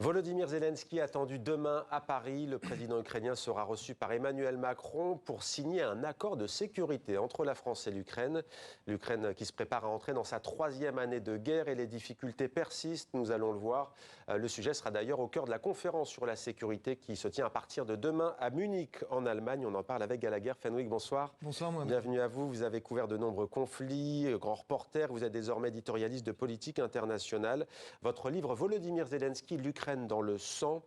Volodymyr Zelensky attendu demain à Paris. Le président ukrainien sera reçu par Emmanuel Macron pour signer un accord de sécurité entre la France et l'Ukraine. L'Ukraine qui se prépare à entrer dans sa 3e année de guerre et les difficultés persistent, nous allons le voir. Le sujet sera d'ailleurs au cœur de la conférence sur la sécurité qui se tient à partir de demain à Munich, en Allemagne. On en parle avec Gallagher Fenwick. Bonsoir. Bonsoir, Mohamed. Bienvenue à vous. Vous avez couvert de nombreux conflits, grand reporter. Vous êtes désormais éditorialiste de politique internationale. Votre livre Volodymyr Zelensky, l'Ukraine dans le sang,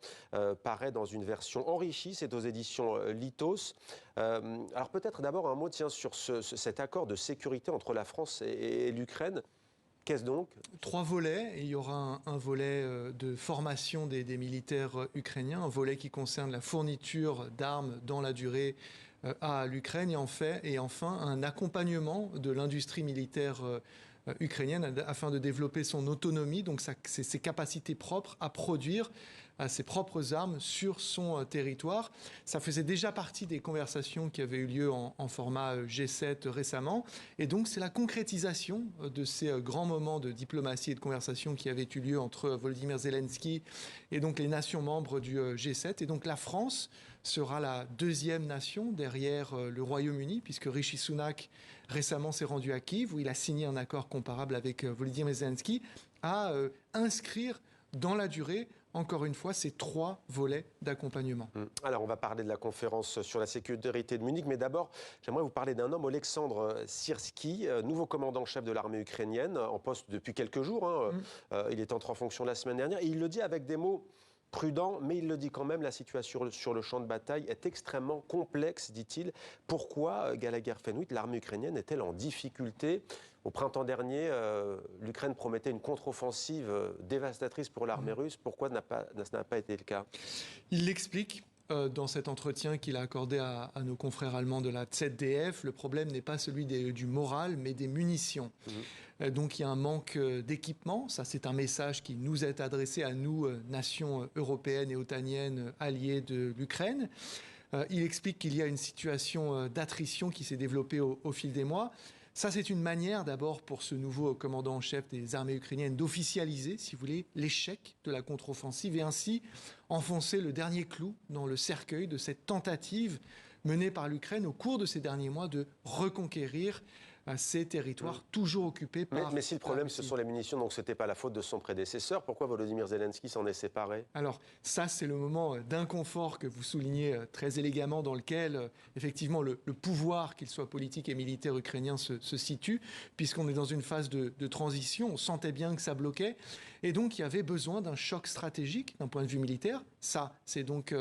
paraît dans une version enrichie. C'est aux éditions Lithos. Alors peut-être d'abord un mot sur cet accord de sécurité entre la France et l'Ukraine. Qu'est-ce donc? 3 volets. Et il y aura un volet de formation des militaires ukrainiens, un volet qui concerne la fourniture d'armes dans la durée à l'Ukraine et enfin un accompagnement de l'industrie militaire ukrainienne afin de développer son autonomie, donc ses capacités propres à produire ses propres armes sur son territoire. Ça faisait déjà partie des conversations qui avaient eu lieu en format G7 récemment. Et donc c'est la concrétisation de ces grands moments de diplomatie et de conversation qui avaient eu lieu entre Volodymyr Zelensky et donc les nations membres du G7. Et donc la France sera la 2e nation derrière le Royaume-Uni, puisque Rishi Sunak récemment s'est rendu à Kiev, où il a signé un accord comparable avec Volodymyr Zelensky, à inscrire dans la durée, encore une fois, ces 3 volets d'accompagnement. Alors, on va parler de la conférence sur la sécurité de Munich, mais d'abord, j'aimerais vous parler d'un homme, Oleksandr Syrski, nouveau commandant-chef de l'armée ukrainienne, en poste depuis quelques jours. Il est entré en fonction la semaine dernière, et il le dit avec des mots prudent, mais il le dit quand même, la situation sur le champ de bataille est extrêmement complexe, dit-il. Pourquoi, Gallagher Fenwick, l'armée ukrainienne est-elle en difficulté? Au printemps dernier, l'Ukraine promettait une contre-offensive dévastatrice pour l'armée russe. Pourquoi ça n'a pas été le cas? Il l'explique dans cet entretien qu'il a accordé à nos confrères allemands de la ZDF. Le problème n'est pas celui du moral, mais des munitions. Donc il y a un manque d'équipement. Ça, c'est un message qui nous est adressé à nous, nations européennes et otaniennes alliées de l'Ukraine. Il explique qu'il y a une situation d'attrition qui s'est développée au fil des mois. Ça, c'est une manière d'abord pour ce nouveau commandant en chef des armées ukrainiennes d'officialiser, si vous voulez, l'échec de la contre-offensive et ainsi enfoncer le dernier clou dans le cercueil de cette tentative menée par l'Ukraine au cours de ces derniers mois de reconquérir ces territoires toujours occupés par... Mais si le problème, ce sont les munitions, donc ce n'était pas la faute de son prédécesseur, pourquoi Volodymyr Zelensky s'en est séparé? Alors, ça, c'est le moment d'inconfort que vous soulignez très élégamment, dans lequel, effectivement, le pouvoir, qu'il soit politique et militaire ukrainien, se situe, puisqu'on est dans une phase de transition. On sentait bien que ça bloquait. Et donc, il y avait besoin d'un choc stratégique d'un point de vue militaire. Ça, c'est donc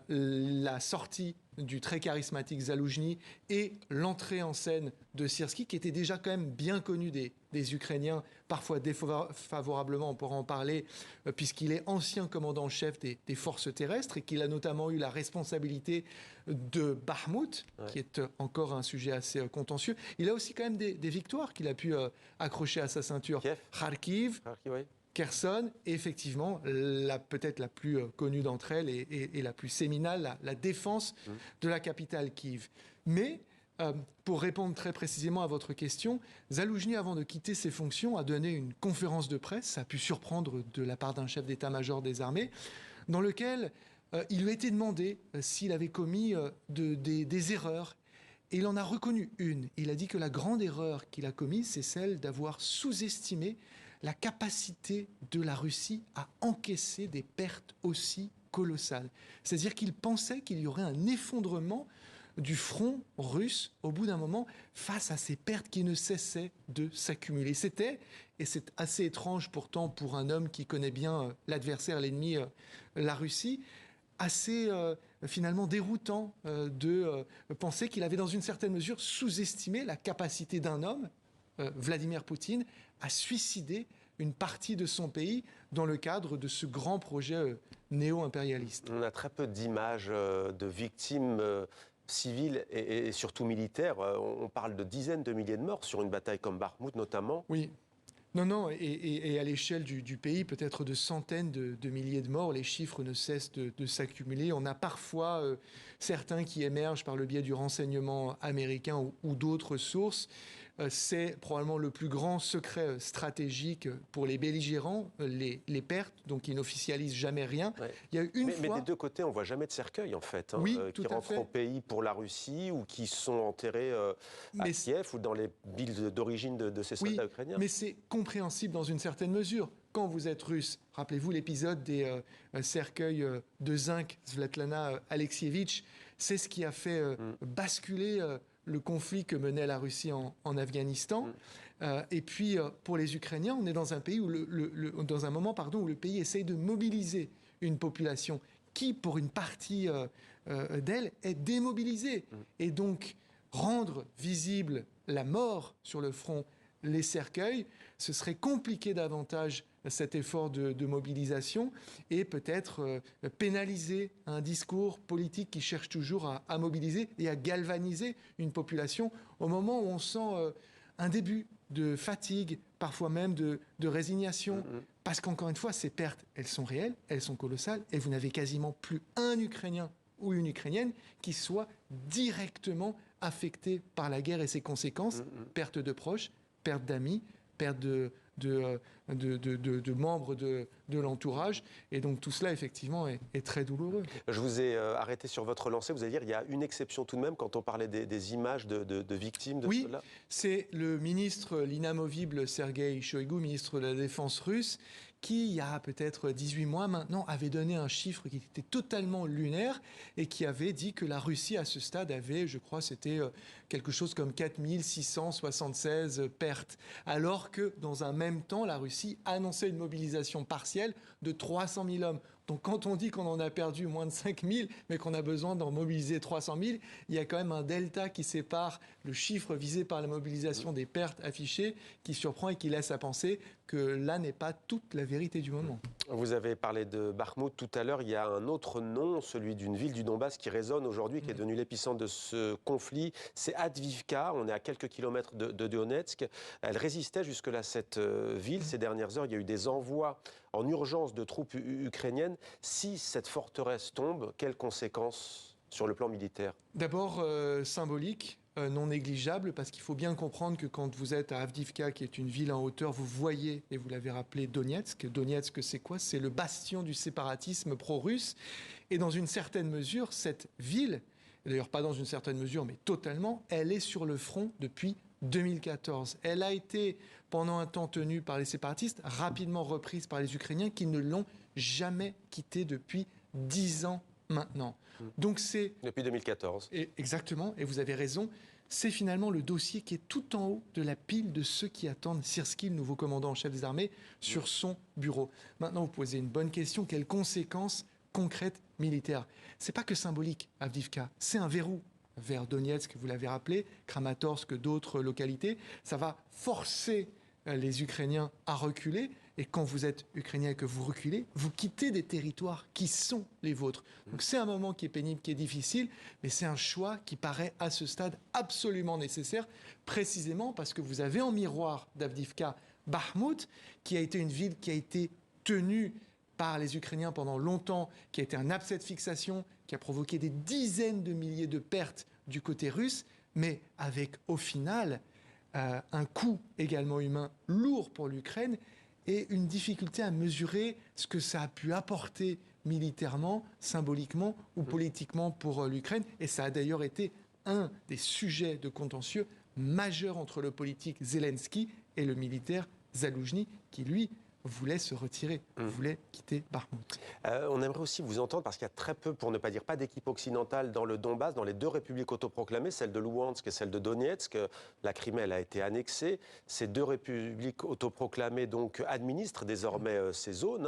la sortie du très charismatique Zaloujny et l'entrée en scène de Syrski, qui était déjà quand même bien connu des Ukrainiens, parfois défavorablement, on pourra en parler, puisqu'il est ancien commandant-chef des forces terrestres et qu'il a notamment eu la responsabilité de Bakhmout, qui est encore un sujet assez contentieux. Il a aussi quand même des victoires qu'il a pu accrocher à sa ceinture. Kharkiv, oui. Kherson, et effectivement, peut-être la plus connue d'entre elles et la plus séminale, la défense de la capitale Kiev. Mais, pour répondre très précisément à votre question, Zaloujny, avant de quitter ses fonctions, a donné une conférence de presse, ça a pu surprendre de la part d'un chef d'état-major des armées, dans lequel il lui a été demandé s'il avait commis des erreurs. Et il en a reconnu une. Il a dit que la grande erreur qu'il a commise, c'est celle d'avoir sous-estimé la capacité de la Russie à encaisser des pertes aussi colossales. C'est-à-dire qu'il pensait qu'il y aurait un effondrement du front russe au bout d'un moment face à ces pertes qui ne cessaient de s'accumuler. C'était, et c'est assez étrange pourtant pour un homme qui connaît bien l'adversaire, l'ennemi, la Russie, assez finalement déroutant de penser qu'il avait dans une certaine mesure sous-estimé la capacité d'un homme, Vladimir Poutine, à suicider une partie de son pays dans le cadre de ce grand projet néo-impérialiste. On a très peu d'images de victimes civiles et surtout militaires. On parle de dizaines de milliers de morts sur une bataille comme Bakhmout notamment. Oui. Non, et à l'échelle du pays, peut-être de centaines de milliers de morts, les chiffres ne cessent de s'accumuler. On a parfois certains qui émergent par le biais du renseignement américain ou d'autres sources, c'est probablement le plus grand secret stratégique pour les belligérants, les pertes, donc ils n'officialisent jamais rien. Ouais. Il y a une fois... Mais des deux côtés, on ne voit jamais de cercueil, en fait, Oui, qui rentrent au pays pour la Russie ou qui sont enterrés à Kiev ou dans les villes d'origine de ces soldats ukrainiens. Mais c'est compréhensible dans une certaine mesure. Quand vous êtes russe, rappelez-vous l'épisode des cercueils de zinc, Svetlana Alexievitch, c'est ce qui a fait basculer le conflit que menait la Russie en Afghanistan. Et puis, pour les Ukrainiens, on est dans un pays dans un moment où le pays essaye de mobiliser une population qui, pour une partie d'elle, est démobilisée. Et donc, rendre visible la mort sur le front, les cercueils, ce serait compliquer davantage cet effort de mobilisation et peut-être pénaliser un discours politique qui cherche toujours à mobiliser et à galvaniser une population au moment où on sent un début de fatigue, parfois même de résignation. Parce qu'encore une fois, ces pertes, elles sont réelles, elles sont colossales et vous n'avez quasiment plus un Ukrainien ou une Ukrainienne qui soit directement affecté par la guerre et ses conséquences, perte de proches, perte d'amis, perte de membres de l'entourage. Et donc tout cela, effectivement, est très douloureux. Je vous ai arrêté sur votre lancée. Vous allez dire qu'il y a une exception tout de même quand on parlait des images de victimes de cela. Oui, c'est le ministre, l'inamovible Sergueï Shoïgu, ministre de la Défense russe, qui, il y a peut-être 18 mois maintenant, avait donné un chiffre qui était totalement lunaire et qui avait dit que la Russie, à ce stade, avait, je crois, c'était quelque chose comme 4676 pertes. Alors que, dans un même temps, la Russie annonçait une mobilisation partielle de 300 000 hommes. Donc quand on dit qu'on en a perdu moins de 5 000, mais qu'on a besoin d'en mobiliser 300 000, il y a quand même un delta qui sépare le chiffre visé par la mobilisation des pertes affichées, qui surprend et qui laisse à penser que là n'est pas toute la vérité du moment. Vous avez parlé de Bakhmout tout à l'heure. Il y a un autre nom, celui d'une ville du Donbass qui résonne aujourd'hui, qui est devenue l'épicentre de ce conflit. C'est Avdiivka. On est à quelques kilomètres de Donetsk. Elle résistait jusque-là, cette ville. Ces dernières heures, il y a eu des envois en urgence de troupes ukrainiennes. Si cette forteresse tombe, quelles conséquences sur le plan militaire? D'abord, symbolique. Non négligeable, parce qu'il faut bien comprendre que quand vous êtes à Avdiivka, qui est une ville en hauteur, vous voyez, et vous l'avez rappelé, Donetsk. Donetsk, c'est quoi? C'est le bastion du séparatisme pro-russe. Et dans une certaine mesure, cette ville, d'ailleurs pas dans une certaine mesure, mais totalement, elle est sur le front depuis 2014. Elle a été, pendant un temps, tenue par les séparatistes, rapidement reprise par les Ukrainiens, qui ne l'ont jamais quittée depuis 10 ans maintenant. Donc c'est... Depuis 2014. Exactement, et vous avez raison. C'est finalement le dossier qui est tout en haut de la pile de ceux qui attendent Syrski, le nouveau commandant en chef des armées, sur son bureau. Maintenant, vous posez une bonne question. Quelles conséquences concrètes militaires? C'est pas que symbolique, Avdiivka. C'est un verrou vers Donetsk, vous l'avez rappelé, Kramatorsk, d'autres localités. Ça va forcer les Ukrainiens à reculer. Et quand vous êtes Ukrainien et que vous reculez, vous quittez des territoires qui sont les vôtres. Donc c'est un moment qui est pénible, qui est difficile, mais c'est un choix qui paraît à ce stade absolument nécessaire, précisément parce que vous avez en miroir d'Avdiivka Bakhmout, qui a été une ville qui a été tenue par les Ukrainiens pendant longtemps, qui a été un abcès de fixation, qui a provoqué des dizaines de milliers de pertes du côté russe, mais avec au final un coût également humain lourd pour l'Ukraine, et une difficulté à mesurer ce que ça a pu apporter militairement, symboliquement ou politiquement pour l'Ukraine. Et ça a d'ailleurs été un des sujets de contentieux majeurs entre le politique Zelensky et le militaire Zaloujny, qui lui voulait se retirer, voulait quitter Bakhmout. On aimerait aussi vous entendre, parce qu'il y a très peu, pour ne pas dire pas d'équipe occidentale dans le Donbass, dans les deux républiques autoproclamées, celle de Louhansk et celle de Donetsk. La Crimée, elle a été annexée. Ces deux républiques autoproclamées donc administrent désormais ces zones,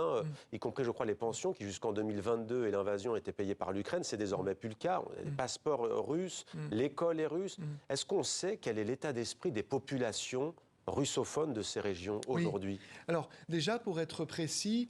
y compris, je crois, les pensions qui, jusqu'en 2022 et l'invasion, étaient payées par l'Ukraine. C'est désormais plus le cas. On a des passeports russes, l'école est russe. Est-ce qu'on sait quel est l'état d'esprit des populations russophones de ces régions aujourd'hui? Alors déjà, pour être précis,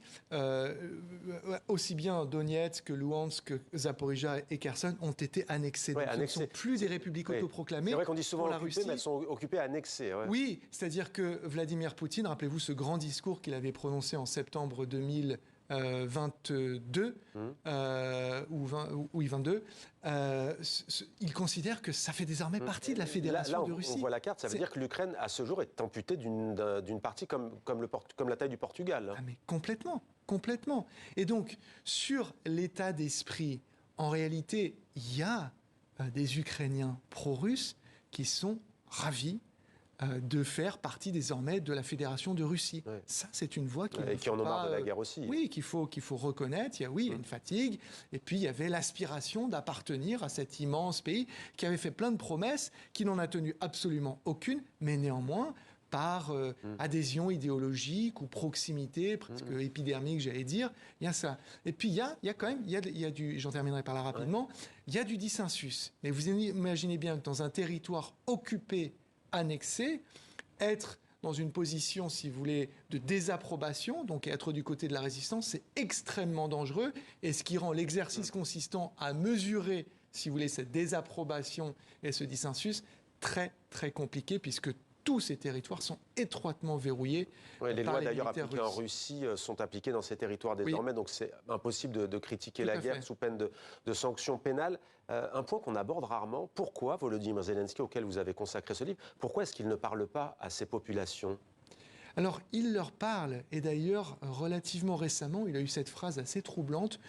aussi bien Donetsk que Louhansk, Zaporijia et Kherson ont été annexés. Donc, ce ne sont plus des républiques autoproclamées. C'est vrai qu'on dit souvent la occupées, Russie, mais elles sont occupées, annexées. Oui, c'est-à-dire que Vladimir Poutine, rappelez-vous ce grand discours qu'il avait prononcé en septembre 2022, 22, oui 22, il considère que ça fait désormais partie de la Fédération de Russie. On voit la carte, ça veut dire que l'Ukraine, à ce jour, est amputée d'une partie comme la taille du Portugal. Ah mais complètement. Et donc, sur l'état d'esprit, en réalité, il y a des Ukrainiens pro-russes qui sont ravis de faire partie désormais de la Fédération de Russie. Ouais. Ça, c'est une voie qui en ont marre de la guerre aussi. Oui, qu'il faut reconnaître. Il y a une fatigue. Et puis, il y avait l'aspiration d'appartenir à cet immense pays qui avait fait plein de promesses, qui n'en a tenu absolument aucune, mais néanmoins, par adhésion idéologique ou proximité, presque épidermique, j'allais dire, il y a ça. Et puis, il y a quand même, il y a du, j'en terminerai par là rapidement, il y a du dissensus. Mais vous imaginez bien que dans un territoire occupé, annexé, être dans une position, si vous voulez, de désapprobation, donc être du côté de la résistance, c'est extrêmement dangereux, et ce qui rend l'exercice consistant à mesurer, si vous voulez, cette désapprobation et ce dissensus très, très compliqué, puisque tous ces territoires sont étroitement verrouillés. Oui, les lois d'ailleurs appliquées en Russie sont appliquées dans ces territoires désormais, donc c'est impossible de critiquer la guerre sous peine de sanctions pénales. Un point qu'on aborde rarement, pourquoi Volodymyr Zelensky, auquel vous avez consacré ce livre, pourquoi est-ce qu'il ne parle pas à ces populations ? Alors, il leur parle, et d'ailleurs, relativement récemment, il a eu cette phrase assez troublante,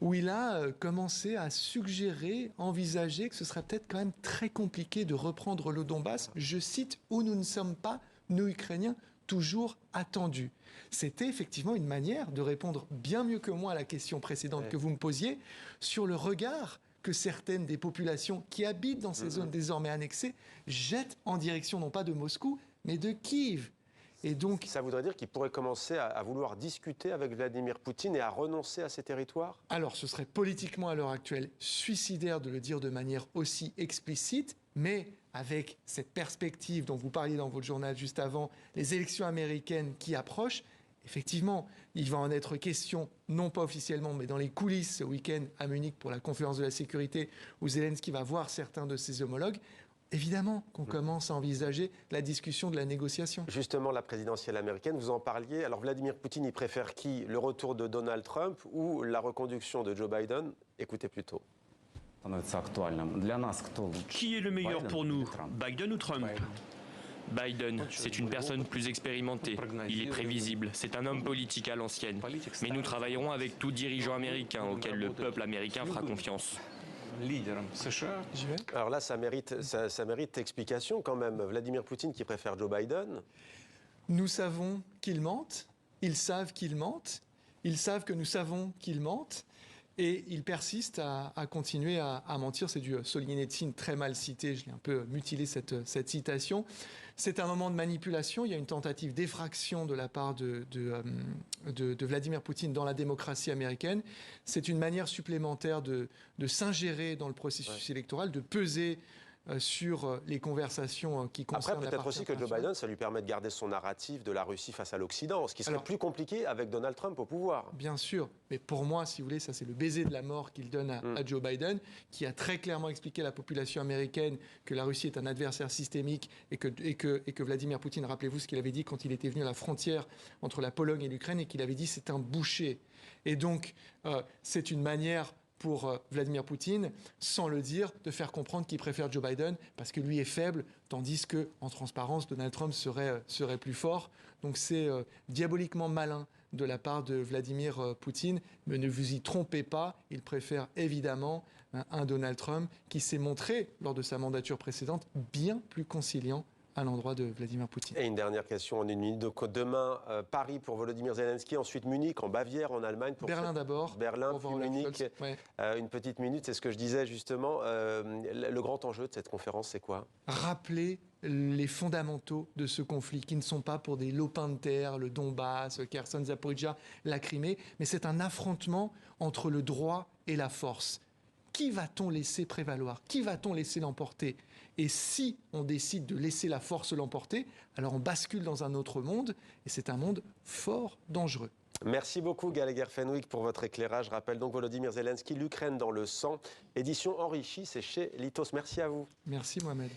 où il a commencé à suggérer, envisager que ce serait peut-être quand même très compliqué de reprendre le Donbass, je cite, où nous ne sommes pas, nous Ukrainiens, toujours attendus. C'était effectivement une manière de répondre bien mieux que moi à la question précédente que vous me posiez sur le regard que certaines des populations qui habitent dans ces zones désormais annexées jettent en direction non pas de Moscou, mais de Kiev. Et donc, ça voudrait dire qu'il pourrait commencer à vouloir discuter avec Vladimir Poutine et à renoncer à ces territoires ? Alors, ce serait politiquement à l'heure actuelle suicidaire de le dire de manière aussi explicite, mais avec cette perspective dont vous parliez dans votre journal juste avant, les élections américaines qui approchent, effectivement, il va en être question, non pas officiellement, mais dans les coulisses ce week-end à Munich pour la conférence de la sécurité, où Zelensky va voir certains de ses homologues. Évidemment qu'on commence à envisager la discussion de la négociation. Justement, la présidentielle américaine, vous en parliez. Alors Vladimir Poutine, il préfère qui ? Le retour de Donald Trump ou la reconduction de Joe Biden ? Écoutez plutôt. Qui est le meilleur pour nous, Biden ou Trump ? Biden, c'est une personne plus expérimentée. Il est prévisible. C'est un homme politique à l'ancienne. Mais nous travaillerons avec tout dirigeant américain auquel le peuple américain fera confiance. Alors là, ça mérite explication quand même. Vladimir Poutine qui préfère Joe Biden. Nous savons qu'ils mentent. Ils savent qu'ils mentent. Ils savent que nous savons qu'ils mentent. Et ils persistent à continuer à mentir. C'est du Solzhenitsyn très mal cité. Je l'ai un peu mutilé cette citation. C'est un moment de manipulation. Il y a une tentative d'effraction de la part de Vladimir Poutine dans la démocratie américaine. C'est une manière supplémentaire de s'ingérer dans le processus électoral, de peser sur les conversations qui concernent la partie internationale. Après, peut-être aussi que Joe Biden, ça lui permet de garder son narratif de la Russie face à l'Occident, ce qui serait plus compliqué avec Donald Trump au pouvoir. Bien sûr, mais pour moi, si vous voulez, ça c'est le baiser de la mort qu'il donne à Joe Biden, qui a très clairement expliqué à la population américaine que la Russie est un adversaire systémique et que Vladimir Poutine, rappelez-vous ce qu'il avait dit quand il était venu à la frontière entre la Pologne et l'Ukraine, et qu'il avait dit c'est un boucher. Et donc, c'est une manière pour Vladimir Poutine, sans le dire, de faire comprendre qu'il préfère Joe Biden parce que lui est faible, tandis que, en transparence, Donald Trump serait plus fort. Donc c'est diaboliquement malin de la part de Vladimir Poutine, mais ne vous y trompez pas, il préfère évidemment un Donald Trump qui s'est montré, lors de sa mandature précédente, bien plus conciliant à l'endroit de Vladimir Poutine. Et une dernière question en une minute. Donc demain, Paris pour Volodymyr Zelensky, ensuite Munich, en Bavière, en Allemagne. Berlin d'abord. Berlin, puis Munich. Une petite minute, c'est ce que je disais justement. Le grand enjeu de cette conférence, c'est quoi ? Rappeler les fondamentaux de ce conflit, qui ne sont pas pour des lopins de terre, le Donbass, Kherson, Zaporijia, la Crimée, mais c'est un affrontement entre le droit et la force. Qui va-t-on laisser prévaloir ? Qui va-t-on laisser l'emporter ? Et si on décide de laisser la force l'emporter, alors on bascule dans un autre monde, et c'est un monde fort dangereux. Merci beaucoup Gallagher Fenwick pour votre éclairage. Je rappelle donc Volodymyr Zelensky, l'Ukraine dans le sang. Édition enrichie, c'est chez Lithos. Merci à vous. Merci Mohamed.